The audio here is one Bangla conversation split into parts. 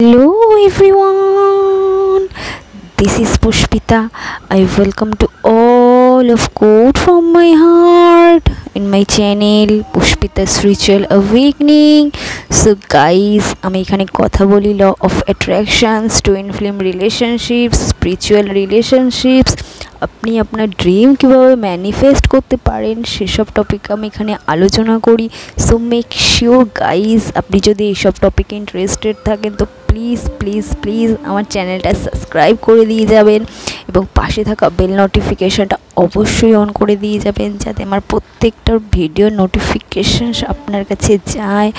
Hello everyone, this is Pushpita. I welcome to all of quote from my heart in my channel Pushpita Spiritual Awakening. So guys, আমি এখানে কথা বলি law of attractions, twin flame relationships, spiritual relationships, আপনি আপনার ড্রিম কীভাবে ম্যানিফেস্ট করতে পারেন সেসব টপিক আমি এখানে আলোচনা করি। সো মেক শিওর গাইজ, আপনি যদি এইসব টপিকে ইন্টারেস্টেড থাকেন তো প্লিজ প্লিজ প্লিজ আমার চ্যানেলটা সাবস্ক্রাইব করে দিয়ে যাবেন এবং পাশে থাকা বেল নোটিফিকেশানটা অবশ্যই অন করে দিয়ে যাবেন যাতে আমার প্রত্যেকটা ভিডিও নোটিফিকেশান আপনার কাছে যায়।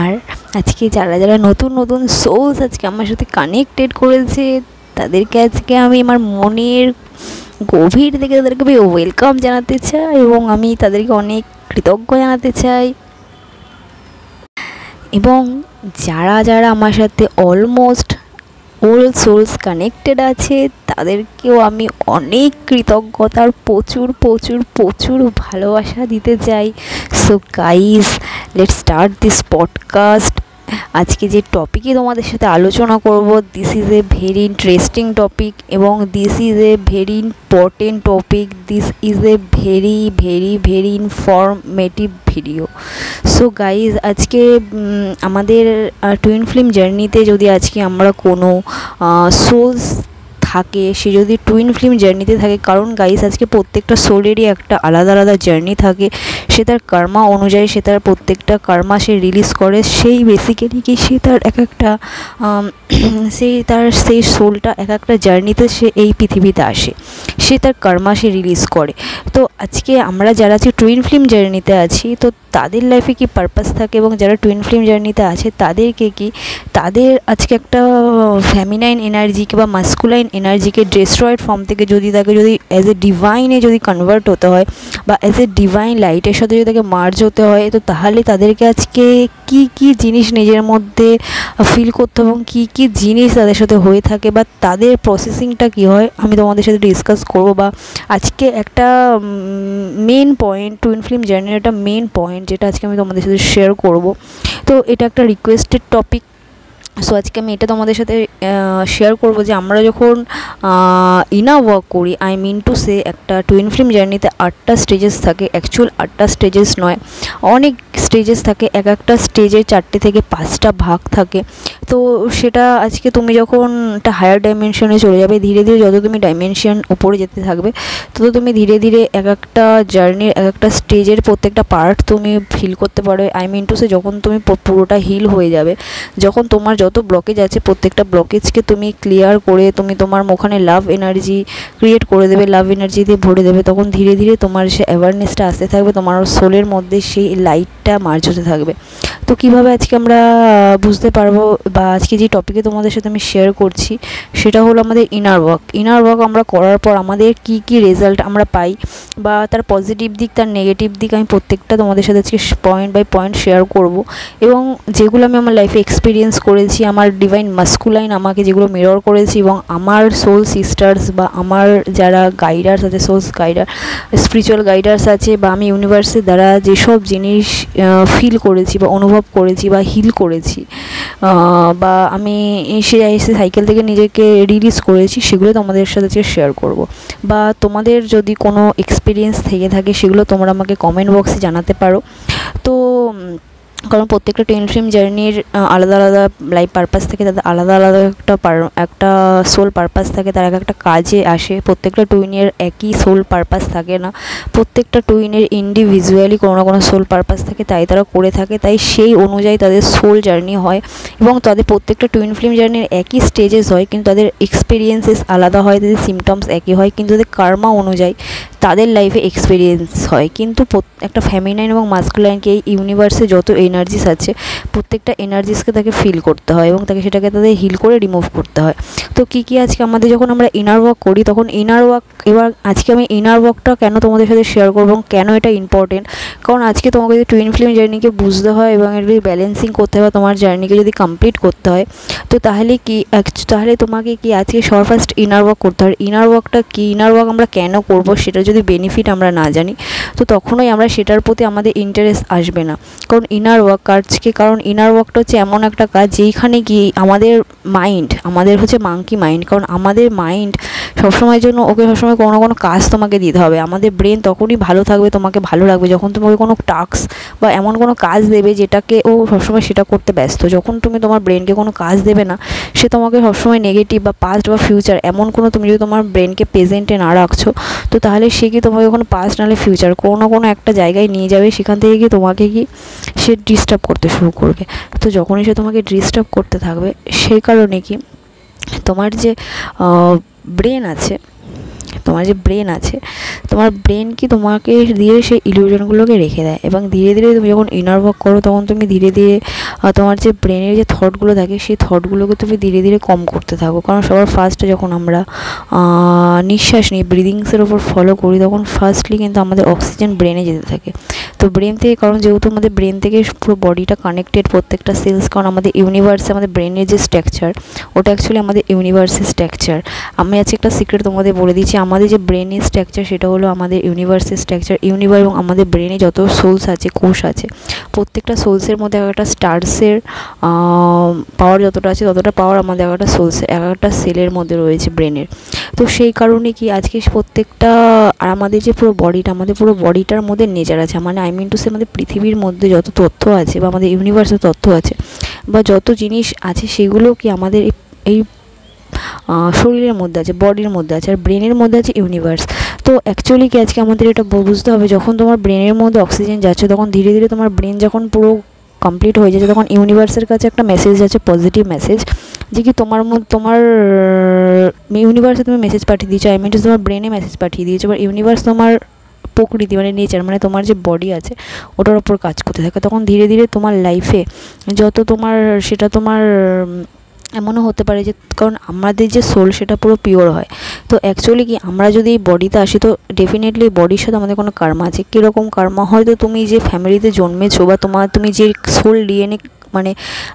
আর আজকে যারা যারা নতুন নতুন সোলস আজকে আমার সাথে কানেক্টেড করেছে তাদেরকে আজকে আমি আমার মনের গভীর থেকে তাদেরকে আমি ওয়েলকাম জানাতে চাই এবং আমি তাদেরকে অনেক কৃতজ্ঞ জানাতে চাই। এবং যারা যারা আমার সাথে অলমোস্ট অল সোলস কানেক্টেড আছে তাদেরকেও আমি অনেক কৃতজ্ঞতার প্রচুর প্রচুর প্রচুর ভালোবাসা দিতে চাই। So guys, let's start this podcast. আজকে যে টপিকে তোমাদের সাথে আলোচনা করব, this is a very interesting topic এবং this is a very important topic, this is a very very very informative video. So guys, আজকে আমাদের টুইন ফ্লেম জার্নিতে যদি আজকে আমরা কোনো সোলস থাকে, সে যদি টুইন ফ্লেম জার্নিতে থাকে, কারণ গাইস আজকে প্রত্যেকটা সোলেরই একটা আলাদা আলাদা জার্নি থাকে, সে তার কর্মা অনুযায়ী সে তার প্রত্যেকটা কর্মা সে রিলিজ করে, সেই বেসিক্যালি কি সে তার এক একটা সেই সোলটা এক একটা জার্নিতে সে এই পৃথিবীতে আসে, সে তার কর্মা সে রিলিজ করে। তো আজকে আমরা যারা আজকে টুইন ফ্লেম জার্নিতে আছি তো তাদের লাইফে কি পারপাস থাকে এবং যারা টুইন ফ্লেম জার্নিতে আছে তাদেরকে কি তাদের আজকে একটা ফেমিনাইন এনার্জিকে বা মাস্কুলাইন এনার্জিকে ডেস্ট্রয়েড ফর্ম থেকে যদি তাকে যদি অ্যাজ এ ডিভাইনে যদি কনভার্ট হতে হয় বা অ্যাজ এ ডিভাইন লাইটের সাথে যদি তাকে মার্জ হতে হয়, তো তাহলে তাদেরকে আজকে কি কি জিনিস নিজের মধ্যে ফিল করতে এবং কি কি জিনিস তাদের সাথে হয়ে থাকে বা তাদের প্রসেসিংটা কী হয় আমি তোমাদের সাথে ডিসকাস করবো। বা আজকে একটা মেন পয়েন্ট, টুইন ফ্লেম জার্নির একটা মেন পয়েন্ট যেটা আজকে আমি তোমাদের সাথে শেয়ার করব। তো এটা একটা রিকোয়েস্টেড টপিক। সো আজকে আমি এটা তোমাদের সাথে শেয়ার করব যে আমরা যখন ইনার ওয়ার্ক করি, আই মিন টু সে একটা টুইন ফ্লেম জার্নিতে 8টা স্টেজেস থাকে, অ্যাকচুয়াল 8টা স্টেজেস নয়, অনেক স্টেজেস থাকে, এক একটা স্টেজে 4টে থেকে 5টা ভাগ থাকে। তো সেটা আজকে তুমি যখন একটা হায়ার ডাইমেনশনে চলে যাবে, ধীরে ধীরে যত তুমি ডাইমেনশন উপরে যেতে থাকবে তত তুমি ধীরে ধীরে এক একটা জার্নির এক একটা স্টেজের প্রত্যেকটা পার্ট তুমি ফিল করতে পারো। আই মিন টু সে যখন তুমি পুরোটা হিল হয়ে যাবে, যখন তোমার যত ব্লকেজ আছে প্রত্যেকটা ব্লকেজকে তুমি ক্লিয়ার করে তুমি তোমার ওখানে লাভ এনার্জি ক্রিয়েট করে দেবে, লাভ এনার্জি দিয়ে ভরে দেবে, তখন ধীরে ধীরে তোমার সে অ্যাওয়ারনেসটা আসতে থাকবে, তোমার সোলের মধ্যে সেই লাইটটা মার্জ হতে থাকবে। তো কীভাবে আজকে আমরা বুঝতে পারবো বা আজকে যে টপিকে তোমাদের সাথে আমি শেয়ার করছি সেটা হলো আমাদের ইনার ওয়ার্ক। ইনার ওয়ার্ক আমরা করার পর আমাদের কি কি রেজাল্ট আমরা পাই বা তার পজিটিভ দিক তার নেগেটিভ দিক আমি প্রত্যেকটা তোমাদের সাথে আজকে পয়েন্ট বাই পয়েন্ট শেয়ার করব। এবং যেগুলো আমি আমার লাইফে এক্সপিরিয়েন্স করেছি, আমার ডিভাইন মাস্কুলাইন আমাকে যেগুলো মিরর করেছি এবং আমার সোল সিস্টার্স বা আমার যারা গাইডার্স আছে, সোলস গাইডার স্পিরিচুয়াল গাইডার্স আছে বা আমি ইউনিভার্সের দ্বারা যেসব জিনিস ফিল করেছি বা অনুভব করেছি বা হিল করেছি বা আমি এসে সাইকেল থেকে নিজেকে রিলিজ করেছি, সেগুলো তোমাদের সাথে শেয়ার করব। বা তোমাদের যদি কোনো এক্সপিরিয়েন্স থেকে থাকে সেগুলো তোমরা আমাকে কমেন্ট বক্সে জানাতে পারো। তো কারণ প্রত্যেকটা টুইন ফ্লেম জার্নির আলাদা আলাদা লাইফ পারপাস থাকে, তাদের আলাদা আলাদা একটা সোল পারপাস থাকে, তার একটা কাজে আসে। প্রত্যেকটা টুইনের একই সোল পারপাস থাকে না, প্রত্যেকটা টুইনের ইন্ডিভিজুয়ালি কোনো না কোনো সোল পারপাস থাকে, তাই তারা করে থাকে, তাই সেই অনুযায়ী তাদের সোল জার্নি হয় এবং তাদের প্রত্যেকটা টুইন ফ্লেম জার্নির একই স্টেজেস হয় কিন্তু তাদের এক্সপিরিয়েন্সেস আলাদা হয়, তাদের সিমটমস একই হয় কিন্তু তাদের কর্মা অনুযায়ী তাদের লাইফে এক্সপিরিয়েন্স হয়। কিন্তু একটা ফেমিনাইন এবং মাস্কুলাইনকে এই ইউনিভার্সে যত এনার্জিস আছে প্রত্যেকটা এনার্জিসকে তাকে ফিল করতে হয় এবং তাকে সেটাকে তাদের হিল করে রিমুভ করতে হয়। তো কী কী আজকে আমাদের যখন আমরা ইনার ওয়ার্ক করি তখন ইনার ওয়ার্ক, এবার আজকে আমি ইনার ওয়ার্কটা কেন তোমাদের সাথে শেয়ার করবো এবং কেন এটা ইম্পর্টেন্ট, কারণ আজকে তোমাকে যদি টুইন ফ্লেম জার্নিকে বুঝতে হয় এবং এর ব্যালেন্সিং করতে হয়, তোমার জার্নিকে যদি কমপ্লিট করতে হয় তো তাহলে তোমাকে কি আজকে ফার্স্ট ইনার ওয়ার্ক করতে হয়। ইনার ওয়ার্কটা কি, ইনার ওয়ার্ক আমরা কেন করবো সেটা যদি যদি বেনিফিট আমরা না জানি, তো তখনই আমরা সেটার প্রতি আমাদের ইন্টারেস্ট আসবে না। কারণ ইনার ওয়ার্ক কাজকে, কারণ ইনার ওয়ার্কটা হচ্ছে এমন একটা কাজ যেইখানে গিয়ে আমাদের মাইন্ড, আমাদের হচ্ছে মাঙ্কি মাইন্ড, কারণ আমাদের মাইন্ড সবসময়ের জন্য ওকে সবসময় কোনো না কোনো কাজ তোমাকে দিতে হবে। আমাদের ব্রেন তখনই ভালো থাকবে, তোমাকে ভালো লাগবে যখন তোমাকে কোনো টাস্ক বা এমন কোনো কাজ দেবে যেটাকে ও সবসময় সেটা করতে ব্যস্ত। যখন তুমি তোমার ব্রেনকে কোনো কাজ দেবে না, সে তোমাকে সবসময় নেগেটিভ বা পাস্ট বা ফিউচার এমন কোনো, তুমি যদি তোমার ব্রেনকে প্রেজেন্টে না রাখছো, তো তাহলে সে কি তোমাকে কোনো পাস্ট নাহলে ফিউচার কোনো না কোনো একটা জায়গায় নিয়ে যাবে, সেখান থেকে কি তোমাকে কি সে ডিস্টার্ব করতে শুরু করবে। তো যখনই সে তোমাকে ডিস্টার্ব করতে থাকবে, সেই কারণে কি তোমার যে ব্রেন আছে, তোমার ব্রেন কি তোমাকে দিয়ে সেই ইলিউশনগুলোকে রেখে দেয়। এবং ধীরে ধীরে তুমি যখন ইনার ওয়ার্ক করো, তখন তুমি ধীরে ধীরে তোমার যে ব্রেনের যে থটগুলো থাকে, সেই থটগুলোকে তুমি ধীরে ধীরে কম করতে থাকো। কারণ সবার ফার্স্টে যখন আমরা নিঃশ্বাস নিই, ব্রিদিংসের ওপর ফলো করি, তখন ফার্স্টলি কিন্তু আমাদের অক্সিজেন ব্রেনে যেতে থাকে। তো ব্রেন থেকে, কারণ যেহেতু আমাদের ব্রেন থেকে পুরো বডিটা কানেক্টেড, প্রত্যেকটা সেলস, কারণ আমাদের ইউনিভার্সে আমাদের ব্রেনের যে স্ট্রাকচার, ওটা অ্যাকচুয়ালি আমাদের ইউনিভার্সের স্ট্রাকচার। আমি আজকে একটা সিক্রেট তোমাদের বলে দিচ্ছি, আমাদের যে ব্রেনের স্ট্রাকচার সেটা হলো আমাদের ইউনিভার্সের স্ট্রাকচার। ইউনিভার্স এবং আমাদের ব্রেনে যত সোলস আছে, কোষ আছে, প্রত্যেকটা সোলসের মধ্যে একটা স্টার্সের পাওয়ার যতটা আছে, ততটা পাওয়ার আমাদের একটা সোলসের, একটা সেলের মধ্যে রয়েছে ব্রেনের। তো সেই কারণে কি আজকে প্রত্যেকটা, আর আমাদের যে পুরো বডিটা, আমাদের পুরো বডিটার মধ্যে নেচার আছে, মানে আই মিন টু সে আমাদের পৃথিবীর মধ্যে যত তথ্য আছে বা আমাদের ইউনিভার্সের তথ্য আছে বা যত জিনিস আছে, সেগুলো কি আমাদের এই শরীরের মধ্যে আছে, বডির মধ্যে আছে, আর ব্রেনের মধ্যে আছে ইউনিভার্স। তো অ্যাকচুয়ালি কি আজকে আমাদের এটা বুঝতে হবে, যখন তোমার ব্রেনের মধ্যে অক্সিজেন যাচ্ছে, তখন ধীরে ধীরে তোমার ব্রেন যখন পুরো কমপ্লিট হয়ে যাচ্ছে, তখন ইউনিভার্সের কাছে একটা মেসেজ যাচ্ছে, পজিটিভ মেসেজ, যে কি তোমার ইউনিভার্সে তুমি মেসেজ পাঠিয়ে দিয়েছো, আই মিন টু তোমার ব্রেনে মেসেজ পাঠিয়ে দিয়েছো, বা ইউনিভার্স তোমার প্রকৃতি মানে নেচার, মানে তোমার যে বডি আছে ওটার ওপর কাজ করতে থাকে। তখন ধীরে ধীরে তোমার লাইফে যত তোমার, সেটা তোমার এমনও হতে পারে যে, কারণ আমাদের যে সোল সেটা পুরো পিওর হয়। তো অ্যাকচুয়ালি কি আমরা যদি এই বডিতে আসি, তো ডেফিনেটলি বডির সাথে আমাদের কোনো কার্মা আছে। কীরকম কার্মা? হয়তো তুমি যে ফ্যামিলিতে জন্মেছো, বা তুমি যে সোল ডিএনএ, মানে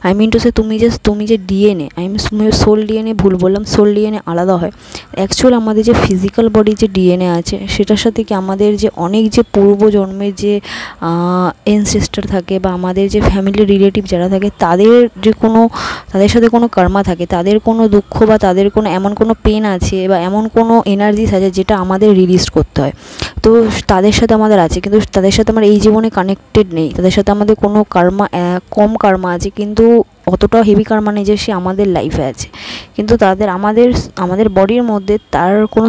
আই মিন টু সে তুমি যে ডিএনএ, সোল ডিএনএ ভুল বললাম, সোল ডিএনএ আলাদা হয়। অ্যাকচুয়াল আমাদের যে ফিজিক্যাল বডি যে ডিএনএ আছে, সেটার সাথে কি আমাদের যে অনেক যে পূর্বজন্মের যে এনসেস্টার থাকে, বা আমাদের যে ফ্যামিলি রিলেটিভ যারা থাকে, তাদের সাথে কোনো কর্মা থাকে, তাদের কোনো দুঃখ বা তাদের কোনো এমন কোনো পেন আছে বা এমন কোনো এনার্জিস আছে যেটা আমাদের রিলিজ করতে হয়। তো তাদের সাথে আমাদের আছে, কিন্তু তাদের সাথে আমরা এই জীবনে কানেক্টেড নেই, তাদের সাথে আমাদের কোনো কর্মা, কম কর্মা আছে, কিন্তু অতটাও হেভি কর্মা নেই যে সে আমাদের লাইফে আছে। কিন্তু আমাদের বডির মধ্যে তার কোনো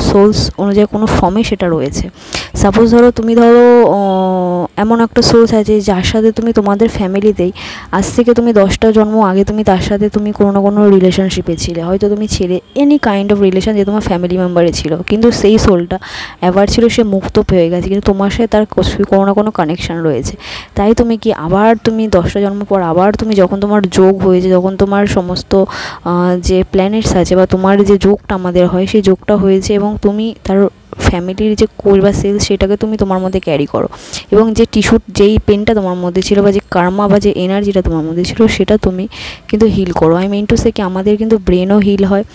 সোলস অনুযায়ী কোনো ফর্মে সেটা রয়েছে। সাপোজ তুমি ধরো এমন একটা সোলস আছে যার সাথে তুমি তোমাদের ফ্যামিলিতেই আজ থেকে তুমি 10টা জন্ম আগে তুমি তার সাথে তুমি কোনো না কোনো রিলেশনশিপে ছিলে, হয়তো তুমি ছিলে এনি কাইন্ড অফ রিলেশন যে তোমার ফ্যামিলি মেম্বারে ছিল, কিন্তু সেই সোলটা এবার ছিল সে মুক্ত হয়ে গেছে, কিন্তু তোমার সাথে তার কোনো না কোনো কানেকশান রয়েছে। তাই তুমি কি আবার তুমি 10টা জন্ম পর আবার তুমি যখন তোমার যোগ হয়েছে, যখন তোমার সমস্ত যে প্ল্যানেটস আছে বা তোমার যে যোগটা আমাদের হয়, সেই যোগটা হয়েছে, এবং তুমি তার ফ্যামিলির যে কোর বা সেলস সেটাকে তুমি তোমার মধ্যে ক্যারি করো, এবং যে যেই পেনটা তোমার মধ্যে ছিল বা যে কার্মা বা যে এনার্জিটা তোমার মধ্যে ছিল, সেটা তুমি কিন্তু হিল করো। আই মিন টু সে কি আমাদের কিন্তু ব্রেনও হিল হয়।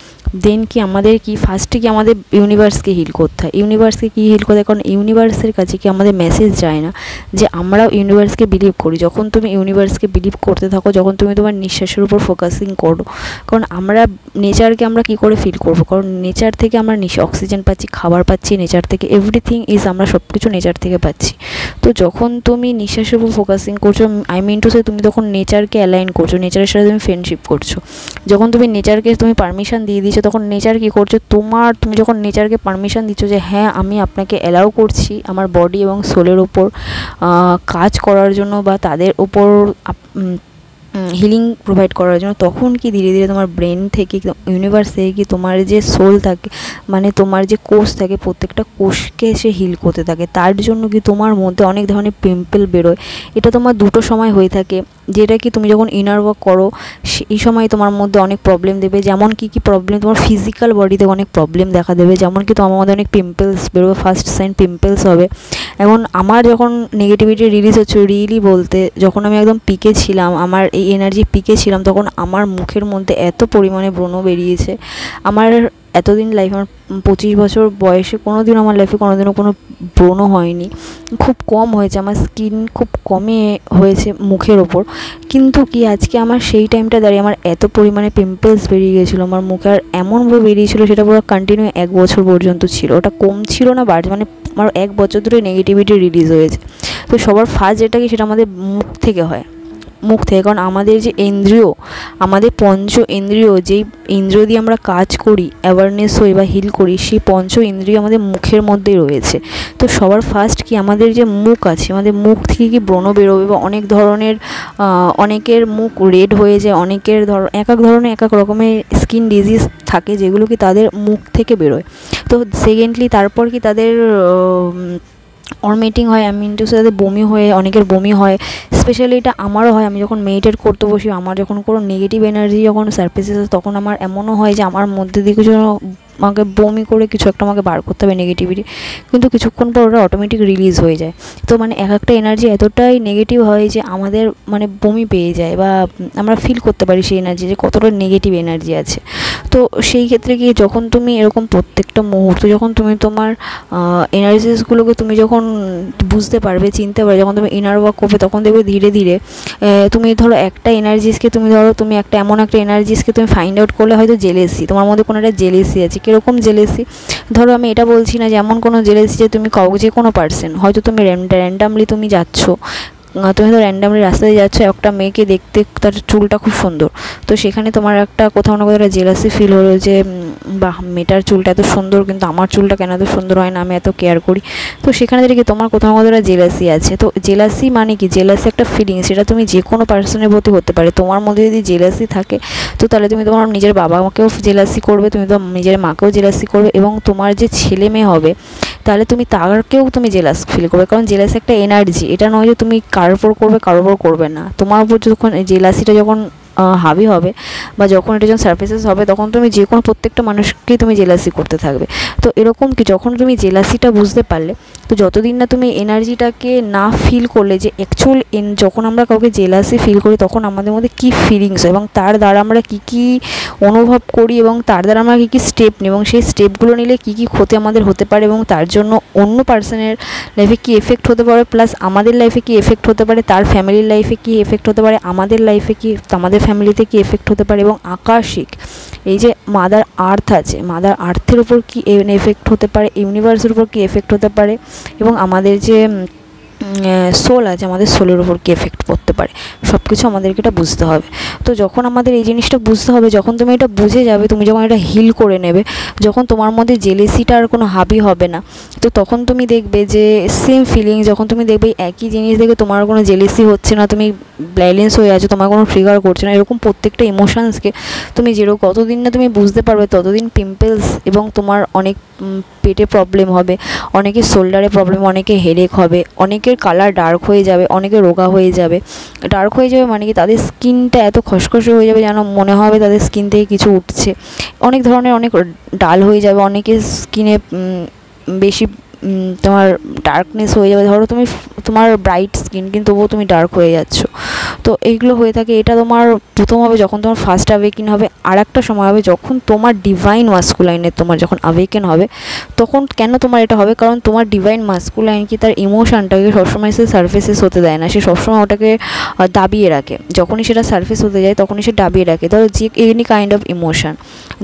দেন কি আমাদের কি ফার্স্টে কি আমাদের ইউনিভার্সকে হিল করতে হয়। ইউনিভার্সকে কি হিল করতে হয়? কারণ ইউনিভার্সের কাছে কি আমাদের মেসেজ যায় না যে আমরাও ইউনিভার্সকে বিলিভ করি। যখন তুমি ইউনিভার্সকে বিলিভ করতে থাকো, যখন তুমি তোমার নিঃশ্বাসের উপর ফোকাসিং করো, কারণ আমরা নেচারকে আমরা কি করে ফিল করবো, কারণ নেচার থেকে আমরা অক্সিজেন পাচ্ছি, খাবার পাচ্ছি নেচার থেকে, এভরিথিং ইজ আমরা সব কিছু নেচার থেকে পাচ্ছি। তো যখন তুমি নিঃশ্বাসের উপর ফোকাসিং করছো, আই মিন টু সে তুমি তখন নেচারকে অ্যালাইন করছো, নেচারের সাথে তুমি ফ্রেন্ডশিপ করছো। যখন তুমি নেচারকে তুমি পারমিশন দিয়ে দিচ্ছ, তখন নেচার কী করছো, তুমি যখন নেচারকে পারমিশন দিচ্ছ যে হ্যাঁ আমি আপনাকে অ্যালাউ করছি আমার বডি এবং সোলের ওপর কাজ করার জন্য বা তাদের ওপর হিলিং প্রোভাইড করার জন্য, তখন কি ধীরে ধীরে তোমার ব্রেন থেকে ইউনিভার্স থেকে কি তোমার যে সোল থাকে, মানে তোমার যে কোষ থাকে, প্রত্যেকটা কোষকে সে হিল করতে থাকে। তার জন্য কি তোমার মধ্যে অনেক ধরনের পিম্পল বেরোয়। এটা তোমার দুটো সময় হয়ে থাকে, যেটা কি তুমি যখন ইনার ওয়ার্ক করো সেই সময় তোমার মধ্যে অনেক প্রবলেম দেবে। যেমন কি প্রবলেম, তোমার ফিজিক্যাল বডিতে অনেক প্রবলেম দেখা দেবে, যেমন কি তোমার মধ্যে অনেক পিম্পলস বেরোবে, ফার্স্ট সাইন পিম্পলস হবে। এখন আমার যখন নেগেটিভিটি রিলিজ হচ্ছে, রিয়েলি বলতে যখন আমি একদম পিকে ছিলাম, আমার এই এনার্জি পিকে ছিলাম, তখন আমার মুখের মধ্যে এত পরিমাণে ব্রণ বেরিয়েছে, আমার এতদিন লাইফ আমার 25 বছর বয়সে কোনোদিন আমার লাইফে কোনোদিনও কোনো ব্রণও হয়নি, খুব কম হয়েছে, আমার স্কিন খুব কমে হয়েছে মুখের ওপর। কিন্তু কি আজকে আমার সেই টাইমটা দাঁড়িয়ে আমার এত পরিমাণে পিম্পলস বেরিয়ে গেছিলো আমার মুখে, আর এমনভাবে বেরিয়েছিলো সেটা পুরো কন্টিনিউ 1 বছর পর্যন্ত ছিল, ওটা কম ছিল না বাড়ছে, মানে আমার 1 বছর ধরে নেগেটিভিটি রিলিজ হয়েছে। তো সবার ফার্স্ট যেটা কি সেটা আমাদের মুখ থেকে হয়, মুখ থেকে। কারণ আমাদের যে ইন্দ্রিয়, আমাদের পঞ্চ ইন্দ্রিয়, যেই ইন্দ্রিয় দিয়ে আমরা কাজ করি, অ্যাওয়ারনেস হই বা হিল করি, সেই পঞ্চ ইন্দ্রিয় আমাদের মুখের মধ্যেই রয়েছে। তো সবার ফার্স্ট কি আমাদের যে মুখ আছে, আমাদের মুখ থেকে কি ব্রণ বেরোবে বা অনেক ধরনের অনেকের মুখ রেড হয়ে যায়, অনেকের এক এক ধরনের এক এক রকমের স্কিন ডিজিজ থাকে যেগুলো কি তাদের মুখ থেকে বেরোয়। তো সেকেন্ডলি তারপর কি তাদের অরমেটিং হয়, আমি ইন্টু সাথে বমি হয়ে, অনেকের বমি হয়। স্পেশালি এটা আমারও হয়, আমি যখন মেডিটেট করতে বসি, আমার যখন কোনো নেগেটিভ এনার্জি যখন সারফেসে আসে তখন আমার এমনও হয় যে আমার মধ্যে দিয়ে কিছু আমাকে বমি করে কিছু একটা আমাকে বার করতে হবে নেগেটিভিটি, কিন্তু কিছুক্ষণ পর ওটা অটোমেটিক রিলিজ হয়ে যায়। তো মানে এক একটা এনার্জি এতটাই নেগেটিভ হয় যে আমাদের মানে বমি পেয়ে যায়, বা আমরা ফিল করতে পারি সেই এনার্জি যে কতটা নেগেটিভ এনার্জি আছে। তো সেই ক্ষেত্রে গিয়ে যখন তুমি এরকম প্রত্যেকটা মুহূর্তে যখন তুমি তোমার এনার্জিসগুলোকে তুমি যখন বুঝতে পারবে, চিনতে পারবে, যখন তুমি ইনার ওয়ার্ক করবে, তখন দেখবে ধীরে ধীরে তুমি ধরো একটা এনার্জিসকে তুমি একটা এমন একটা এনার্জিসকে তুমি ফাইন্ড আউট করলে, হয়তো জেলেসি, তোমার মধ্যে কোনো একটা জেলেসি আছে। কীরকম জেলেসি? ধরো আমি এটা বলছি না যে এমন কোনো জেলেসি যে তুমি যে কোনো পার্সন, হয়তো তুমি র্যান্ডামলি তুমি যাচ্ছ, তুমি তো র্যান্ডামলি রাস্তায় যাচ্ছ, একটা মেয়েকে দেখতে তার চুলটা খুব সুন্দর, তো সেখানে তোমার একটা কোথাও না কোথাও একটা জেলাসি ফিল হলো যে বাহ, মেয়েটার চুলটা এত সুন্দর, কিন্তু আমার চুলটা কেন এত সুন্দর হয় না, আমি এত কেয়ার করি। তো সেখানে দেখি তোমার কোথাও না কোথাও একটা জেলাসি আছে। তো জেলাসি মানে কি? জেলাসি একটা ফিলিংস, সেটা তুমি যে কোনো পার্সনের প্রতি হতে পারে। তোমার মধ্যে যদি জেলাসি থাকে, তো তাহলে তুমি তোমার নিজের বাবাকেও জেলাসি করবে, তুমি তো নিজের মাকেও জেলাসি করবে, এবং তোমার যে ছেলে মেয়ে হবে তাহলে তুমি তারকেও তুমি জেলাস ফিল করবে। কারণ জেলাসি একটা এনার্জি, এটা নয় যে তুমি কারোর উপর করবে কারোর উপর করবে না। তোমার উপর যখন জেলাসিটা যখন হাবি হবে, বা যখন এটা যখন সারফেসেস হবে, তখন তুমি যে কোনো প্রত্যেকটা মানুষকেই তুমি জেলাসি করতে থাকবে। তো এরকম কি যখন তুমি জেলাসিটা বুঝতে পারলে, তো যতদিন না তুমি এনার্জিটাকে না ফিল করলে যে অ্যাকচুয়াল যখন আমরা কাউকে জেলাসি ফিল করি তখন আমাদের মধ্যে কী ফিলিংস হয়, এবং তার দ্বারা আমরা কী কী অনুভব করি, এবং তার দ্বারা আমরা কী কী স্টেপ নিই, এবং সেই স্টেপগুলো নিলে কী কী ক্ষতি আমাদের হতে পারে, এবং তার জন্য অন্য পার্সনের লাইফে কী এফেক্ট হতে পারে, প্লাস আমাদের লাইফে কী এফেক্ট হতে পারে, তার ফ্যামিলির লাইফে কী এফেক্ট হতে পারে, আমাদের লাইফে কী, আমাদের ফ্যামিলিতে কী এফেক্ট হতে পারে, এবং আকাশিক এই যে মাদার আর্থ আছে, মাদার আর্থের উপর কী এফেক্ট হতে পারে, ইউনিভার্সের উপর কী এফেক্ট হতে পারে, এবং আমাদের যে সোল আছে, আমাদের সোলের উপর কী এফেক্ট পড়তে পারে, সব কিছু আমাদেরকে এটা বুঝতে হবে। তো যখন আমাদের এই জিনিসটা বুঝতে হবে, যখন তুমি এটা বুঝে যাবে, তুমি যখন এটা হিল করে নেবে, যখন তোমার মধ্যে জেলেসিটা আর কোনো হাবি হবে না, তো তখন তুমি দেখবে যে সেম ফিলিং, যখন তুমি দেখবে একই জিনিস দেখে তোমার কোনো জেলেসি হচ্ছে না, তুমি ব্যালেন্স হয়ে আছো, তোমার কোনো ট্রিগার করছে না, এরকম প্রত্যেকটা ইমোশনসকে তুমি যেরকম কতদিন না তুমি বুঝতে পারবে, ততদিন পিম্পলস এবং তোমার অনেক পেটে প্রবলেম হবে, অনেকের শোল্ডারে প্রবলেম, অনেকে হেডেক হবে, অনেকের কালার ডার্ক হয়ে যাবে, অনেকে রোগা হয়ে যাবে। ডার্ক হয়ে যাবে মানে কি, তাদের স্কিনটা এত খসখসে হয়ে যাবে যেন মনে হবে তাদের স্কিন থেকে কিছু উঠছে। অনেক ধরনের অনেক ডাল হয়ে যাবে, অনেকের স্কিনে বেশি তোমার ডার্কনেস হয়ে যাবে। ধরো তুমি তোমার ব্রাইট স্কিন কিন্তু তবুও তুমি ডার্ক হয়ে যাচ্ছ, তো এইগুলো হয়ে থাকে। এটা তোমার প্রথম হবে যখন তোমার ফার্স্ট অ্যাওয়েকেন হবে, আর একটা সময় হবে যখন তোমার ডিভাইন মাস্কুলাইনের তোমার যখন অ্যাওয়েকেন হবে, তখন কেন তোমার এটা হবে, কারণ তোমার ডিভাইন মাস্কুলাইন কি তার ইমোশনটাকে সবসময় সে সারফেসেস হতে দেয় না, সে সবসময় ওটাকে দাবিয়ে রাখে। যখনই সেটা সারফেস হতে যায় তখনই সে দাবিয়ে রাখে। ধরো যে এনি কাইন্ড অফ ইমোশন,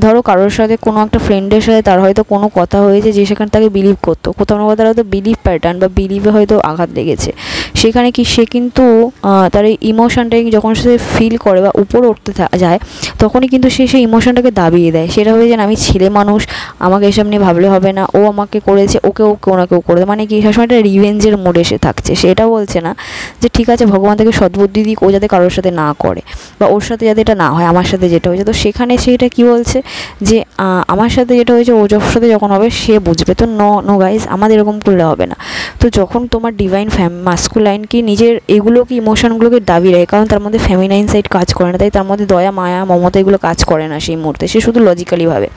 ধরো কারোর সাথে কোনো একটা ফ্রেন্ডের সাথে তার হয়তো কোনো কথা হয়েছে যে সেখানে তাকে বিলিভ করতো, কোথাও না কোথাও হয়তো বিলিভ প্যাটার্ন বা বিলিভে হয়তো আঘাত লেগেছে, সেখানে কি সে কিন্তু তার এই ইমোশনটাকে যখন সে ফিল করে বা উপরে উঠতে যায়, তখনই কিন্তু সে সেই ইমোশনটাকে দাবিয়ে দেয়। সেটা হয়ে যেন আমি ছেলে মানুষ, আমাকে এসব নিয়ে ভাবলে হবে না, ও আমাকে করেছে, ওকেও কেউ না কেউ করে দেয়। মানে কি সবসময় একটা রিভেঞ্জের মোডে সে থাকছে। সে এটা বলছে না যে ঠিক আছে ভগবান তাকে সদ্বুদ্ধি দিক, ও যাতে কারোর সাথে না করে, বা ওর সাথে যাতে এটা না হয়, আমার সাথে যেটা হয়েছে। তো সেখানে সে এটা কী বলছে যে আমার সাথে যেটা হয়েছে ওর সাথে যখন হবে সে বুঝবে। তো নো গাইজ, আমাদের এরকম করলে হবে না। তো যখন তোমার ডিভাইন মাস্কুলাইন কি নিজের এগুলোকে ইমোশনগুলোকে দাবি রাখে, কারণ তার মধ্যে ফেমিনাইন সাইড কাজ করে না, তাই তার মধ্যে দয়া মায়া মমতা এগুলো কাজ করে না সেই মুহূর্তে, সে শুধু লজিক্যালি ভাবে।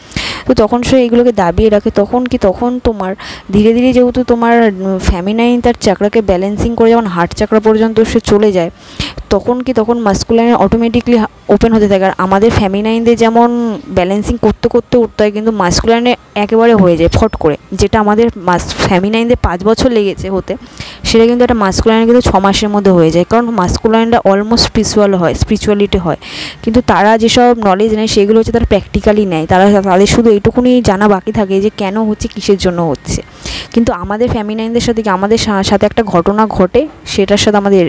তো তখন সে এইগুলোকে দাবিয়ে রাখে, তখন তোমার ধীরে ধীরে যেহেতু তোমার ফেমিনাইন তার চাকরাকে ব্যালেন্সিং করে যখন হার্ট চাকরা পর্যন্ত সে চলে যায়, তখন মাস্কুলাইন অটোমেটিকলি ওপেন হতে থাকে। আর আমাদের ফেমিনাইনদের যেমন ব্যালেন্সিং করতে করতে উঠতে হয়, কিন্তু মাস্কুলাইনে একেবারে হয়ে যায় ফট করে। যেটা আমাদের ফেমিনাইনদের 5 বছর লেগেছে হতে, সেটা কিন্তু একটা মাস্কুলাইনে কিন্তু 6 মাসের মধ্যে হয়ে যায়। কারণ মাস্কুলাইনরা অলমোস্ট স্পিরিচুয়ালিটি হয়, কিন্তু তারা যেসব নলেজ নেয় সেগুলো হচ্ছে তারা প্র্যাকটিক্যালি নেয়। তাদের শুধু এইটুকুনি জানা বাকি থাকে যে কেন হচ্ছে, কিসের জন্য হচ্ছে। কিন্তু আমাদের ফেমিনাইনদের সাথে কি আমাদের সাথে একটা ঘটনা ঘটে, সেটার সাথে আমাদের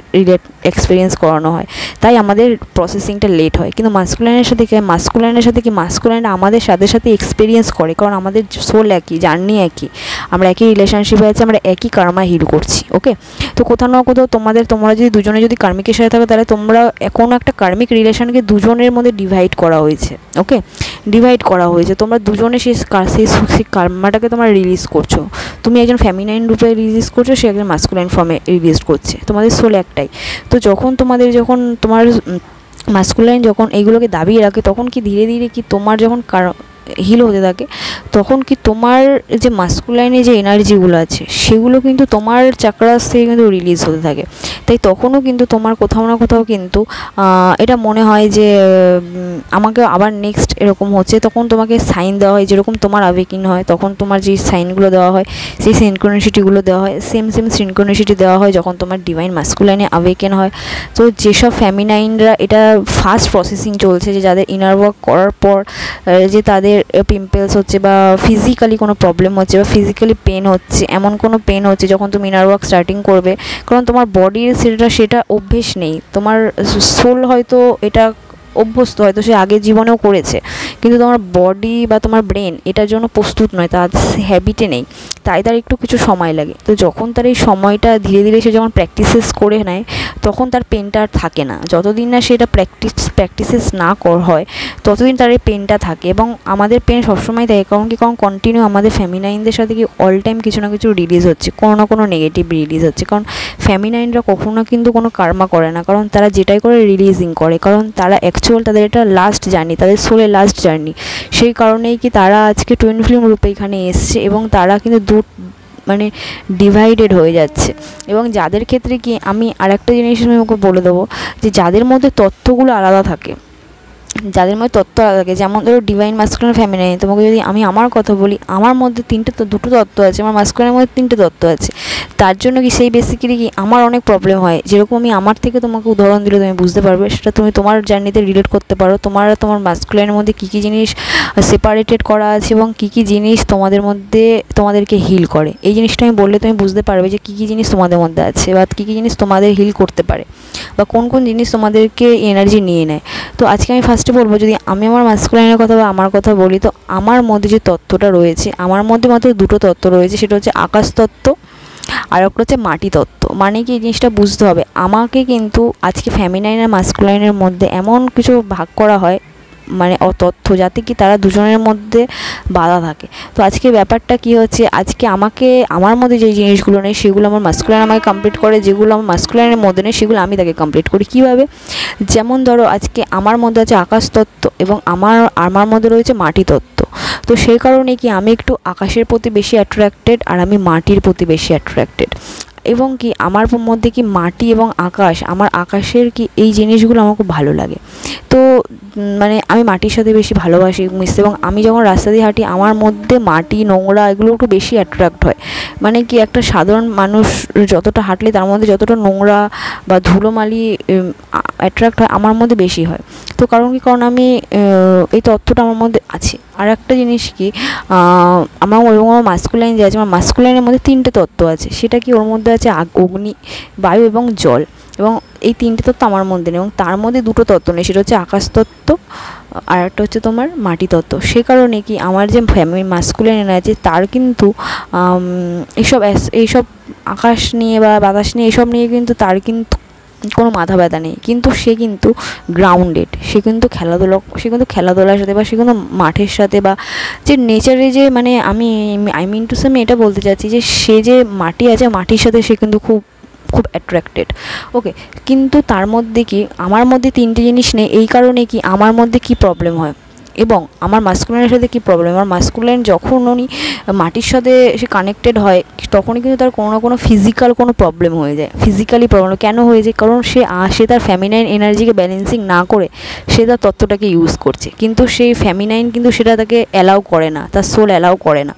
এক্সপিরিয়েন্স করানো হয়, তাই আমাদের প্রসেসিংটা লেট হয়। কিন্তু মাস্কুলাইনের সাথে কি মাস্কুলাইনরা আমাদের সাথে সাথে এক্সপিরিয়েন্স করে, কারণ আমাদের সোল একই, জার্নি একই, আমরা একই রিলেশনশিপে আছি, আমরা একই কার্মা হিল করছি। ওকে, তো কোথাও না কোথাও তোমরা যদি দুজনে যদি কার্মিকের সাথে থাকো, তাহলে তোমরা কোনো একটা কার্মিক রিলেশনকে দুজনের মধ্যে ডিভাইড করা হয়েছে। ওকে, ডিভাইড করা হয়েছে, তোমরা দুজনে সেই কার্মাটাকে তোমরা রিলিজ করছো। তুমি একজন ফেমিনাইন রূপে রিলিজ করছো, সে একজন মাস্কুলাইন ফর্মে রিলিজ করছে, তোমাদের সোল একটাই। তো যখন তোমার মাস্কুলাইন যখন এইগুলোকে দাবিয়ে রাখে, তখন কি ধীরে ধীরে কি তোমার যখন হিল হতে থাকে, তখন কি তোমার যে মাস্কুলাইনে যে এনার্জিগুলো আছে সেগুলো কিন্তু তোমার চাকরাস থেকে কিন্তু রিলিজ হতে থাকে। তাই তখনও কিন্তু তোমার কোথাও না কোথাও কিন্তু এটা মনে হয় যে আমাকে আবার নেক্সট এরকম হচ্ছে। তখন তোমাকে সাইন দেওয়া হয়, যেরকম তোমার আবেকিন হয় তখন তোমার যে সাইনগুলো দেওয়া হয়, সেই সিনক্রোনিসিটিগুলো দেওয়া হয়। সেম সিনক্রোনিসিটি দেওয়া হয় যখন তোমার ডিভাইন মাস্কুলাইনে আবেকেন হয়। তো যেসব ফেমিনাইনরা এটা ফাস্ট প্রসেসিং চলছে, যে যাদের ইনার ওয়ার্ক করার পর যে তাদের পিম্পলস হচ্ছে বা ফিজিক্যালি কোনো প্রবলেম হচ্ছে বা ফিজিক্যালি পেন হচ্ছে, এমন কোনো পেন হচ্ছে যখন তুমি ইনার ওয়ার্ক স্টার্টিং করবে, কারণ তোমার বডির সেটা অভ্যেস নেই। তোমার সোল হয়তো এটা অভ্যস্ত, হয়তো সে আগের জীবনেও করেছে, কিন্তু তোমার বডি বা তোমার ব্রেন এটার জন্য প্রস্তুত নয়, তার হ্যাবিটে নেই, তাই তার একটু কিছু সময় লাগে। তো যখন তার এই সময়টা ধীরে ধীরে সে যখন প্র্যাকটিসেস করে নেয়, তখন তার পেনটা আর থাকে না। যতদিন না সেটা প্র্যাকটিসেস না হয়, ততদিন তার এই পেনটা থাকে। এবং আমাদের পেন সবসময় থাকে, কারণ কন্টিনিউ আমাদের ফেমিনাইনদের সাথে কি অল টাইম কিছু না কিছু রিলিজ হচ্ছে, কোনো না কোনো নেগেটিভ রিলিজ হচ্ছে। কারণ ফেমিনাইনরা কখনো কিন্তু কোনো কার্মা করে না, কারণ তারা যেটাই করে রিলিজিং করে, কারণ তারা অ্যাকচুয়াল তাদের এটা লাস্ট জার্নি, তাদের সোলের লাস্ট জার্নি। সেই কারণেই কি তারা আজকে টুইন ফ্লেম রূপে এখানে এসছে, এবং তারা কিন্তু ডিভাইডেড হয়ে যাচ্ছে। এবং যাদের ক্ষেত্রে কি আমি আরেকটা জিনিস আমি ওকে বলে দেবো, যে যাদের মধ্যে তথ্যগুলো আলাদা থাকে, যেমন ধরো ডিভাইন মাস্কুলাইন ফেমিনাইন, তোমাকে যদি আমি আমার কথা বলি, আমার মধ্যে দুটো তত্ত্ব আছে, আমার মাস্কুলাইনের মধ্যে 3টে তত্ত্ব আছে। তার জন্য কি সেই বেসিক্যালি কি আমার অনেক প্রবলেম হয়। যেরকম আমি আমার থেকে তোমাকে উদাহরণ দিলে তুমি বুঝতে পারবে, সেটা তুমি তোমার জার্নিতে রিলেট করতে পারো। তোমার মাস্কুলাইনের মধ্যে কী কী জিনিস সেপারেটেড করা আছে এবং কী কী জিনিস তোমাদেরকে হিল করে, এই জিনিসটা আমি বললে তুমি বুঝতে পারবে যে কী কী জিনিস তোমাদের মধ্যে আছে, বা কী কী জিনিস তোমাদের হিল করতে পারে, বা কোন কোন জিনিস তোমাদেরকে এনার্জি নিয়ে নেয়। তো আজকে আমি ফার্স্টে বলবো, যদি আমি আমার মাস্কুলাইনের কথা বা আমার কথা বলি, তো আমার মধ্যে যে তত্ত্বটা রয়েছে, আমার মধ্যে মাত্র 2টো তত্ত্ব রয়েছে। সেটা হচ্ছে আকাশ তত্ত্ব, আর একটা হচ্ছে মাটি তত্ত্ব। মানে কি, এই জিনিসটা বুঝতে হবে, আমাকে কিন্তু আজকে ফেমিনাইন আর মাস্কুলাইনের মধ্যে এমন কিছু ভাগ করা হয়, মানে তথ্য, যাতে কি তারা দুজনের মধ্যে বাধা থাকে। তো আজকে ব্যাপারটা কি হচ্ছে, আজকে আমার মধ্যে যে জিনিসগুলো নেই সেগুলো আমার মাস্কুলাইন আমাকে কমপ্লিট করে, যেগুলো আমার মাস্কুলাইনের মধ্যে নেই সেগুলো আমি তাকে কমপ্লিট করি। কীভাবে? যেমন ধরো আজকে আমার মধ্যে আছে আকাশ তত্ত্ব, এবং আমার মধ্যে রয়েছে মাটি তত্ত্ব। তো সেই কারণে কি আমি একটু আকাশের প্রতি বেশি অ্যাট্রাক্টেড, আর আমি মাটির প্রতি বেশি অ্যাট্রাক্টেড। এবং কি আমার মধ্যে কি মাটি এবং আকাশ, আমার আকাশের কি এই জিনিসগুলো আমার খুব ভালো লাগে। তো মানে আমি মাটির সাথে বেশি ভালোবাসি মিশতে, এবং আমি যখন রাস্তা দিয়ে হাঁটি আমার মধ্যে মাটি, নোংরা এগুলো একটু বেশি অ্যাট্রাক্ট হয়। মানে কি, একটা সাধারণ মানুষ যতটা হাঁটলে তার মধ্যে যতটা নোংরা বা ধুলোমালি অ্যাট্রাক্ট হয়, আমার মধ্যে বেশি হয়। তো কারণ আমি এই তথ্যটা আমার মধ্যে আছে। আর একটা জিনিস কি, আমার মাস্কুলাইন যে আছে, আমার মাস্কুলাইনের মধ্যে 3টে তত্ত্ব আছে। সেটা কি, ওর মধ্যে আছে অগ্নি, বায়ু এবং জল, এবং এই 3টে তত্ত্ব আমার মধ্যে নেই। এবং তার মধ্যে 2টো তত্ত্ব নেই, সেটা হচ্ছে আকাশ তত্ত্ব, আর একটা হচ্ছে তোমার মাটি তত্ত্ব। সে কারণে কি আমার যে মাস্কুলাইন আছে তার কিন্তু এইসব আকাশ নিয়ে বা বাতাস নিয়ে এসব নিয়ে কিন্তু তার কিন্তু কোনো মাথা ব্যথা নেই। কিন্তু সে কিন্তু গ্রাউন্ডেড, সে কিন্তু খেলাধুলার সাথে, বা সে কিন্তু মাঠের সাথে, বা যে নেচারে যে মানে আই মিন টু সে আমি এটা বলতে চাচ্ছি যে সে যে মাটি আছে, মাটির সাথে সে কিন্তু খুব অ্যাট্রাক্টেড। ওকে, কিন্তু তার মধ্যে কি আমার মধ্যে 3টে জিনিস নেই। এই কারণে কি আমার মধ্যে কি প্রবলেম হয়, এবং আমার মাস্কুলাইনের সাথে কী প্রবলেম, আমার মাস্কুলাইন যখন উনি মাটির সাথে সে কানেক্টেড হয় তখনই কিন্তু তার কোনো না কোনো ফিজিক্যাল কোনো প্রবলেম হয়ে যায়। ফিজিক্যালি প্রবলেম কেন হয়ে যায়, কারণ সে তার ফ্যামিনাইন এনার্জিকে ব্যালেন্সিং না করে সে তার তত্ত্বটাকে ইউজ করছে, কিন্তু সেই ফ্যামিনাইন কিন্তু সেটা তাকে অ্যালাউ করে না, তার সোল অ্যালাউ করে না।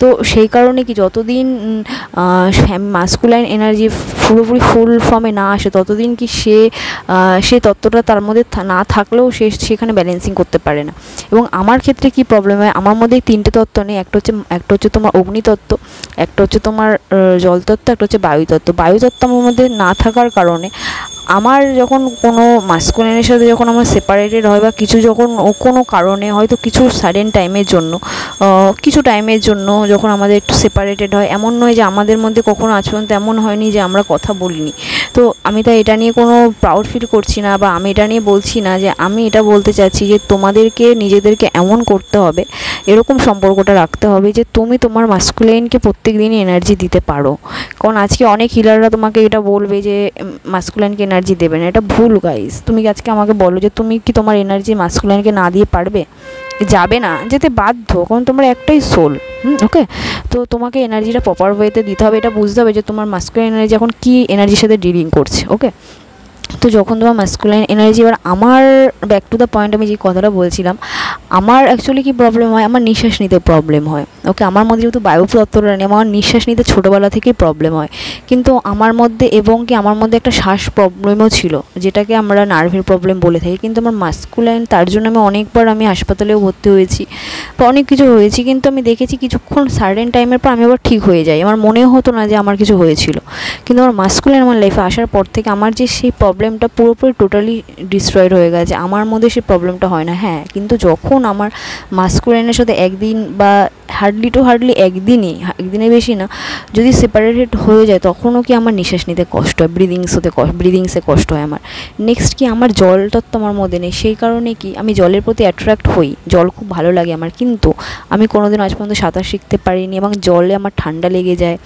তো সেই কারণে কি যতদিন মাস্কুলাইন এনার্জি পুরোপুরি ফুল ফর্মে না আসে ততদিন কি সে তত্ত্বটা তার মধ্যে না থাকলেও সেখানে ব্যালেন্সিং করতে পারে না। এবং আমার ক্ষেত্রে কি প্রবলেম হয়, আমার মধ্যে 3টে তত্ত্ব নেই, একটা হচ্ছে তোমার অগ্নিতত্ত্ব, একটা হচ্ছে তোমার জলতত্ত্ব, একটা হচ্ছে বায়ুতত্ত্ব। বায়ুতত্ত্ব আমার মধ্যে না থাকার কারণে আমার যখন কোনো মাস্কুলাইনের সাথে যখন আমার সেপারেটেড হয় বা কিছু যখন কোনো কারণে হয়তো কিছু সাডেন টাইমের জন্য যখন আমাদের একটু সেপারেটেড হয়, এমন নয় যে আমাদের মধ্যে কখনো আজ পর্যন্ত এমন হয়নি যে আমরা কথা বলিনি। তো আমি তাই এটা নিয়ে কোনো প্রাউড ফিল করছি না, বা আমি এটা নিয়ে বলছি না যে আমি এটা বলতে চাচ্ছি যে তোমাদেরকে নিজেদেরকে এমন করতে হবে, এরকম সম্পর্কটা রাখতে হবে যে তুমি তোমার মাস্কুলাইনকে প্রত্যেক দিনই এনার্জি দিতে পারো। কারণ আজকে অনেক হিলাররা তোমাকে এটা বলবে যে মাস্কুলাইনকে এনার্জি দেবে না, এটা ভুল গাইস। তুমি আজকে আমাকে বলো যে তুমি কি তোমার এনার্জি মাস্কুলাইনকে না দিয়ে পারবে? যাবে না, যেতে বাধ্য, কারণ তোমার একটাই সোল। ওকে, তো তোমাকে এনার্জিটা প্রপার ওয়েতে দিতে হবে, এটা বুঝতে হবে যে তোমার মাস্কুলাইন এনার্জি এখন কী এনার্জির সাথে ডিলিং করছে। ওকে, তো যখন তোমার মাস্কুলাইন এনার্জি, এবার আমার ব্যাক টু দ্য পয়েন্ট, আমি যে কথাটা বলছিলাম, আমার অ্যাকচুয়ালি কী প্রবলেম হয়, আমার নিঃশ্বাস নিতে প্রবলেম হয়। ওকে, আমার মধ্যে যেহেতু বায়ুতত্ত্বটা নেই, আমার নিঃশ্বাস নিতে ছোটোবেলা থেকেই প্রবলেম হয়। কিন্তু আমার মধ্যে আমার মধ্যে একটা শ্বাস প্রবলেমও ছিল, যেটাকে আমরা নার্ভের প্রবলেম বলে থাকি। কিন্তু আমার মাস্কুলাইন, তার জন্য অনেকবার আমি হাসপাতালেও ভর্তি হয়েছি বা অনেক কিছু হয়েছি, কিন্তু আমি দেখেছি কিছুক্ষণ সার্টেন টাইমের পর আমি আবার ঠিক হয়ে যাই। আমার মনেও হতো না যে আমার কিছু হয়েছিল। কিন্তু আমার মাস্কুলাইন আমার লাইফে আসার পর থেকে আমার যে সেই প্রবলেমটা পুরোপুরি টোটালি ডিস্ট্রয়েড হয়ে গেছে, আমার মধ্যে সেই প্রবলেমটা হয় না। হ্যাঁ, কিন্তু যখন আমার মাস্কুলাইনের সাথে একদিন বা হার্ডলি একদিনের বেশি না যদি সেপারেটেড হয়ে যায়, তখনও কি আমার নিঃশ্বাস নিতে কষ্ট হয়, ব্রিদিংসে কষ্ট হয় আমার। নেক্সট কি, আমার জলটা তো আমার মধ্যে নেই, সেই কারণে কি আমি জলের প্রতি অ্যাট্রাক্ট হই, জল খুব ভালো লাগে আমার, কিন্তু আমি কোনোদিন আজ পর্যন্ত সাঁতার শিখতে পারিনি এবং জলে আমার ঠান্ডা লেগে যায়।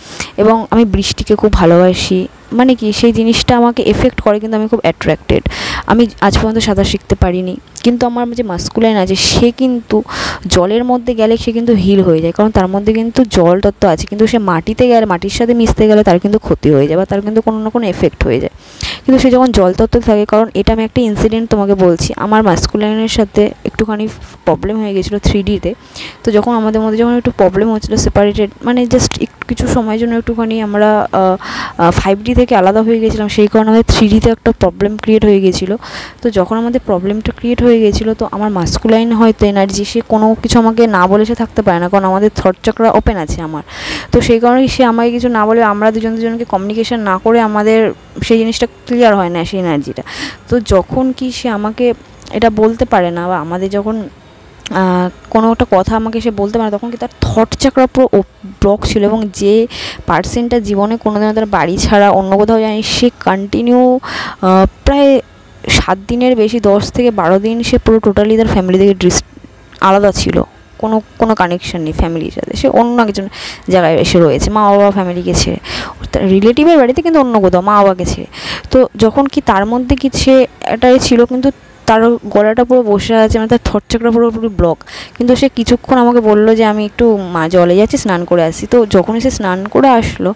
এবং আমি বৃষ্টিকে খুব ভালোবাসি, মানে কি সেই জিনিসটা আমাকে এফেক্ট করে, কিন্তু আমি খুব অ্যাট্রাক্টেড। আমি আজ পর্যন্ত সাঁতার শিখতে পারিনি, কিন্তু আমার যে মাস্কুলাইন আছে সে কিন্তু জলের মধ্যে গেলে সে কিন্তু হিল হয়ে যায়, কারণ তার মধ্যে কিন্তু জল তত্ত্ব আছে। কিন্তু সে মাটিতে গেলে, মাটির সাথে মিশতে গেলে তার কিন্তু ক্ষতি হয়ে যায় বা তার কিন্তু কোনো না কোনো এফেক্ট হয়ে যায়। কিন্তু সে যখন জল তত্ত্ব থাকে, কারণ এটা আমি একটা ইনসিডেন্ট তোমাকে বলছি, আমার মাস্কুলাইনের সাথে একটুখানি প্রবলেম হয়ে গেছিলো 3Dতে। তো যখন আমাদের মধ্যে যখন একটু প্রবলেম হচ্ছিলো সেপারেটেড, মানে জাস্ট কিছু সময়ের জন্য একটুখানি আমরা 5D থেকে আলাদা হয়ে গেছিলাম, সেই কারণে আমাদের 3Dতে একটা প্রবলেম ক্রিয়েট হয়ে গেছিলো। তো যখন আমাদের প্রবলেমটা ক্রিয়েট হয়ে গেছিলো, তো আমার মাস্কুলাইন হয়তো এনার্জি, সে কোনো কিছু আমাকে না বলে সে থাকতে পারে না, কারণ আমাদের থট চক্রা ওপেন আছে আমার। তো সেই কারণে সে আমাকে কিছু না বলে, আমরা দুজনকে কমিউনিকেশন না করে আমাদের সেই জিনিসটা ক্লিয়ার হয় না, সেই এনার্জিটা। তো যখন কি সে আমাকে এটা বলতে পারে না, বা আমাদের যখন কোনো একটা কথা আমাকে সে বলতে পারে, তখন কি তার থট চক্র পুরো ব্লক ছিল। এবং যে পার্সনটা জীবনে কোনোদিনও তার বাড়ি ছাড়া অন্য কোথাও যায়নি, সে কন্টিনিউ প্রায় 7 দিনের বেশি, 10 থেকে 12 দিন সে পুরো টোটালি তার ফ্যামিলি থেকে আলাদা ছিল, কোনো কানেকশন নেই ফ্যামিলির সাথে, সে অন্য একজন জায়গায় এসে রয়েছে, মা বাবা ফ্যামিলিকে ছেড়ে, রিলেটিভের বাড়িতে কিন্তু অন্য কোথাও মা বাবাকে ছেড়ে। তো যখন কি তার মধ্যে কি সে এটাই ছিল, কিন্তু তার গলাটা পুরো বসে আছে, মানে তার থট চক্র পুরোপুরি ব্লক। কিন্তু সে কিছুক্ষণ আমাকে বললো যে আমি একটু জলে যাচ্ছি, স্নান করে আসি। তো যখনই সে স্নান করে আসলো,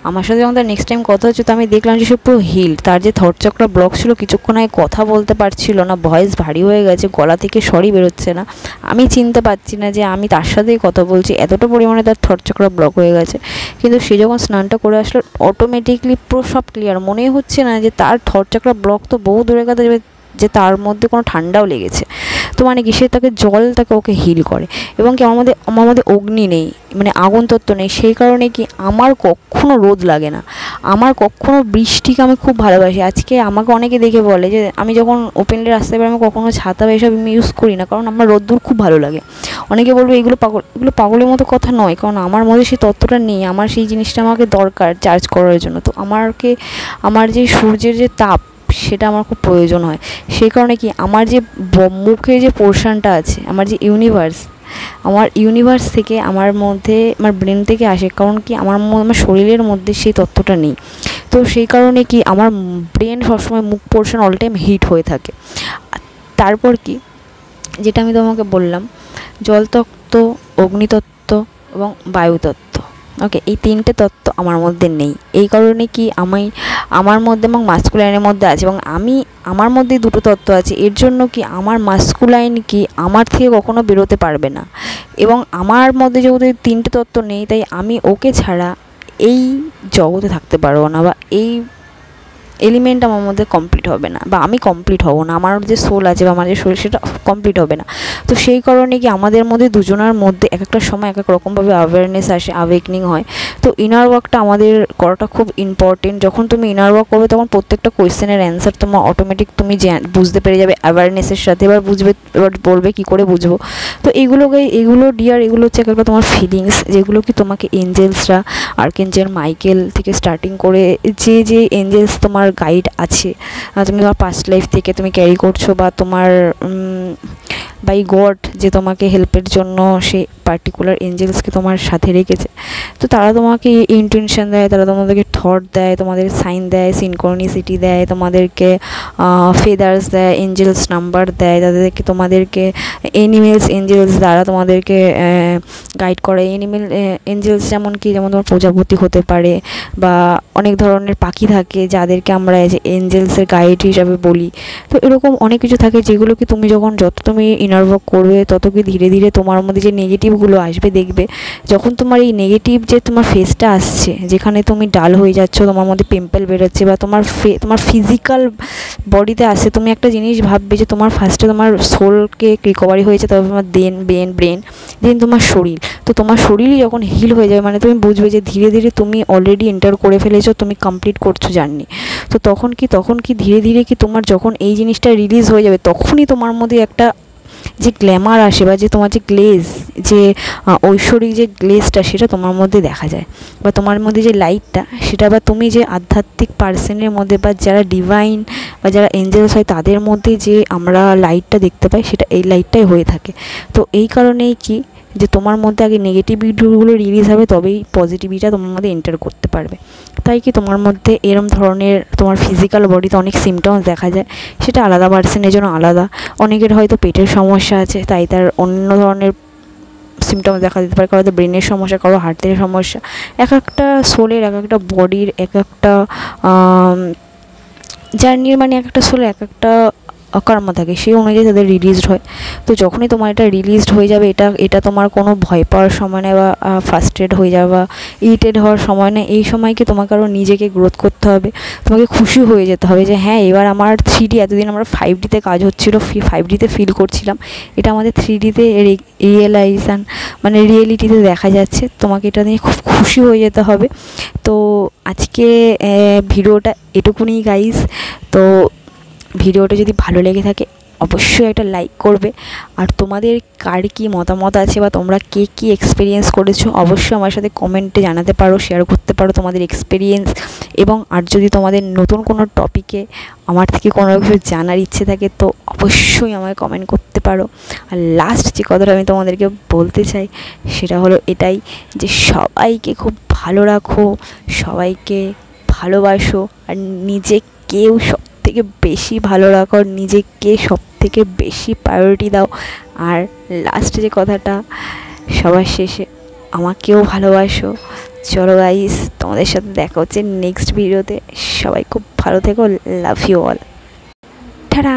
আমার সাথে যখন তার নেক্সট টাইম কথা হচ্ছে, তো আমি দেখলাম যে সে পুরো হিল, তার যে থট চক্র ব্লক ছিল, কিছুক্ষণ আগে কথা বলতে পারছিল না, ভয়েস ভারী হয়ে গেছে, গলা থেকে সরি বেরোচ্ছে না, আমি চিনতে পারছি না যে আমি তার সাথেই কথা বলছি, এতটা পরিমাণে তার থট চক্র ব্লক হয়ে গেছে। কিন্তু সে যখন স্নানটা করে আসলো, অটোমেটিকলি পুরো সব ক্লিয়ার, মনেই হচ্ছে না যে তার থট চক্র ব্লক তো বহু দূরে কথা যাবে, যে তার মধ্যে কোনো ঠান্ডাও লেগেছে। তো মানে কি, সে তাকে ওকে হিল করে। এবং কি আমার মধ্যে অগ্নি নেই, মানে আগুন তত্ত্ব নেই, সেই কারণে কি আমার কখনো রোদ লাগে না, আমার কখনো বৃষ্টিকে আমি খুব ভালোবাসি। আজকে আমাকে অনেকে দেখে বলে যে আমি যখন ওপেনলি রাস্তায় বেরোই, আমি কখনো ছাতা বা এসব ইউজ করি না, কারণ আমার রোদ্দুর খুব ভালো লাগে। অনেকে বলবে এগুলো পাগলের মতো কথা নয়, কারণ আমার মধ্যে সেই তত্ত্বটা নেই, আমার সেই জিনিসটা আমাকে দরকার চার্জ করার জন্য। তো আমার যে সূর্যের যে তাপ, সেটা আমার খুব প্রয়োজন হয়। সেই কারণে কি আমার যে মুখে যে পোর্শনটা আছে, আমার ইউনিভার্স থেকে আমার মধ্যে, আমার ব্রেন থেকে আসে, কারণ কি আমার শরীরের মধ্যে সেই তত্ত্বটা নেই। তো সেই কারণে কি আমার ব্রেন সবসময় মুখ পোর্শন অল টাইম হিট হয়ে থাকে। তারপর কি যেটা আমি তোমাকে বললাম, জলতত্ত্ব, অগ্নিতত্ত্ব এবং বায়ুতত্ত্ব। ওকে, এই 3টে তত্ত্ব আমার মধ্যে নেই। এই কারণে কি আমার মধ্যে এবং মাস্কুলাইনের মধ্যে আছে, এবং আমার মধ্যে 2টো তত্ত্ব আছে। এর জন্য কি আমার মাস্কুলাইন কি আমার থেকে কখনো বেরোতে পারবে না, এবং আমার মধ্যে যেহেতু 3টে তত্ত্ব নেই, তাই আমি ওকে ছাড়া এই জগতে থাকতে পারবো না, বা এই এলিমেন্ট আমার মধ্যে কমপ্লিট হবে না, বা আমি কমপ্লিট হব না। আমার যে সোল আছে বা আমার যে শরীর, সেটা কমপ্লিট হবে না। তো সেই কারণে কি আমাদের মধ্যে দুজনের মধ্যে এক একটা সময় এক এক রকমভাবে অ্যাওয়ারনেস আসে, অ্যাওয়েকনিং হয়। তো ইনার ওয়ার্কটা আমাদের করাটা খুব ইম্পর্টেন্ট। যখন তুমি ইনার ওয়ার্ক করবে, তখন প্রত্যেকটা কোয়েশ্চেনের অ্যান্সার তোমার অটোমেটিক তুমি বুঝতে পেরে যাবে অ্যাওয়ারনেসের সাথে। এবার বলবে কী করে বুঝবো। তো এগুলো ডিয়ার, এগুলো হচ্ছে একটা তোমার ফিলিংস, যেগুলো কি তোমাকে এঞ্জেলসরা, আর্কেঞ্জেল মাইকেল থেকে স্টার্টিং করে যে এঞ্জেলস তোমার গাইড আছে, তুমি তোমার পাস্ট লাইফ থেকে তুমি ক্যারি করছো, বা তোমার বাই গড যে তোমাকে হেল্পের জন্য সে পার্টিকুলার এঞ্জেলসকে তোমার সাথে রেখেছে। তো তারা তোমাকে ইন্টেনশন দেয়, তারা তোমাদেরকে থট দেয়, তোমাদের সাইন দেয়, সিনক্রনিসিটি দেয়, তোমাদেরকে ফেদার্স দেয়, এঞ্জেলস নাম্বার দেয়, তাদেরকে তোমাদেরকে এঞ্জেলস দ্বারা তোমাদেরকে গাইড করে। এঞ্জেলস যেমন তোমার প্রজাপতি হতে পারে, বা অনেক ধরনের পাখি থাকে যাদেরকে আমরা এঞ্জেলসের গাইড হিসাবে বলি। তো এরকম অনেক কিছু থাকে, যেগুলো কি তুমি যত তুমি ইনার ওয়ার্ক করবে, তত কি ধীরে ধীরে তোমার মধ্যে যে নেগেটিভগুলো আসবে, দেখবে যখন তোমার এই নেগেটিভ যে তোমার ফেসটা আসছে, যেখানে তুমি ডাল হয়ে যাচ্ছ, তোমার মধ্যে পিম্পল বেরোচ্ছে, বা তোমার ফিজিক্যাল বডিতে আসছে, তুমি একটা জিনিস ভাববে যে তোমার ফার্স্টে তোমার সোলকে রিকভারি হয়েছে, তারপর তোমার ব্রেন দেন তোমার শরীর। তো তোমার শরীরই যখন হিল হয়ে যাবে, মানে তুমি বুঝবে যে ধীরে ধীরে তুমি অলরেডি এন্টার করে ফেলেছো, তুমি কমপ্লিট করছো জার্নি। তো তখন কি ধীরে ধীরে কি তোমার যখন এই জিনিসটা রিলিজ হয়ে যাবে, তখনই তোমার মধ্যে একটা যে গ্ল্যামার আসে, বা যে তোমার যে গ্লেজ, যে ঐশ্বরিক যে গ্লেজটা, সেটা তোমার মধ্যে দেখা যায়, বা তোমার মধ্যে যে লাইটটা সেটা, বা তুমি যে আধ্যাত্মিক পার্সনের মধ্যে, বা যারা ডিভাইন বা যারা এঞ্জেলস হয় তাদের মধ্যে যে আমরা লাইটটা দেখতে পাই, সেটা এই লাইটটাই হয়ে থাকে। তো এই কারণেই কি যে তোমার মধ্যে আগে নেগেটিভিটিগুলো রিলিজ হবে, তবেই পজিটিভিটা তোমার মধ্যে এন্টার করতে পারবে। তাই কি তোমার মধ্যে এরম ধরনের তোমার ফিজিক্যাল বডিতে অনেক সিমটমস দেখা যায়, সেটা আলাদা পার্সনের জন্য আলাদা। অনেকের হয়তো পেটের সমস্যা আছে, তাই তার অন্য ধরনের সিমটমস দেখা দিতে পারে, কারো তো ব্রেনের সমস্যা, কারো হার্টের সমস্যা। এক একটা সোলের, এক একটা বডির, এক একটা জার্নির, মানে এক একটা সোলের এক একটা কর্ম থাকে, সেই অনুযায়ী তাদের রিলিজড হয়। তো যখনই তোমার এটা রিলিজড হয়ে যাবে, এটা তোমার কোনো ভয় পাওয়ার সময় নেই, বা ফ্রাস্ট্রেট হয়ে যাওয়া বা ইরিটেড হওয়ার সময় নেই। এই সময় কি তোমাকে আরও নিজেকে গ্রোথ করতে হবে, তোমাকে খুশি হয়ে যেতে হবে যে হ্যাঁ, এবার আমার 3D, এতদিন আমরা 5Dতে কাজ হচ্ছিলো, 5Dতে ফিল করছিলাম, এটা আমাদের 3Dতে রিয়েলাইজেশান, মানে রিয়েলিটিতে দেখা যাচ্ছে। তোমাকে এটা নিয়ে খুব খুশি হয়ে যেতে হবে। তো আজকে ভিডিওটা এটুকুনি গাইস। তো ভিডিওটা যদি ভালো লেগে থাকে, অবশ্যই একটা লাইক করবে। আর তোমাদের কার কী মতামত আছে, বা তোমরা কে কী এক্সপিরিয়েন্স করেছো, অবশ্যই আমার সাথে কমেন্টে জানাতে পারো, শেয়ার করতে পারো তোমাদের এক্সপিরিয়েন্স। এবং আর যদি তোমাদের নতুন কোনো টপিকে আমার থেকে কোনো কিছু জানার ইচ্ছে থাকে, তো অবশ্যই আমাকে কমেন্ট করতে পারো। আর লাস্ট যে কথাটা আমি তোমাদেরকে বলতে চাই, সেটা হলো এটাই, যে সবাইকে খুব ভালো রাখো, সবাইকে ভালোবাসো, আর নিজেকেও থেকে বেশি ভালো রাখো, নিজেকে সব থেকে বেশি প্রায়োরিটি দাও। আর লাস্ট যে কথাটা, সবার শেষে আমাকেও ভালোবাসো। চলো গাইস, তোমাদের সাথে দেখা হচ্ছে নেক্সট ভিডিওতে। সবাই খুব ভালো থেকো, লাভ ইউ অল, টাটা।